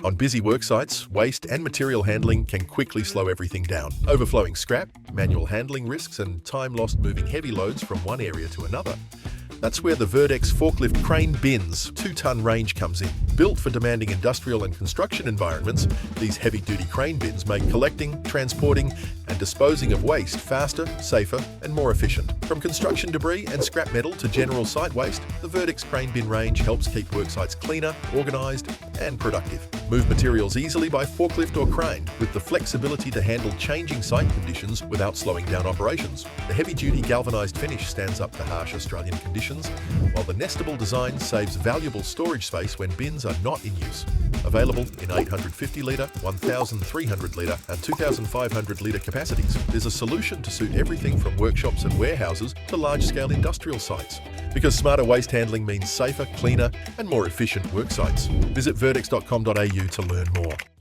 On busy work sites, waste and material handling can quickly slow everything down. Overflowing scrap, manual handling risks, and time lost moving heavy loads from one area to another. That's where the Verdex Forklift Crane Bins 2-ton range comes in. Built for demanding industrial and construction environments, these heavy-duty crane bins make collecting, transporting, and disposing of waste faster, safer, and more efficient. From construction debris and scrap metal to general site waste, the Verdex Crane Bin range helps keep work sites cleaner, organised, and productive. Move materials easily by forklift or crane, with the flexibility to handle changing site conditions without slowing down operations. The heavy-duty galvanised finish stands up to harsh Australian conditions, while the nestable design saves valuable storage space when bins are not in use. Available in 850-litre, 1,300-litre and 2,500-litre capacities, there's a solution to suit everything from workshops and warehouses to large-scale industrial sites. Because smarter waste handling means safer, cleaner and more efficient work sites. Visit verdex.com.au to learn more.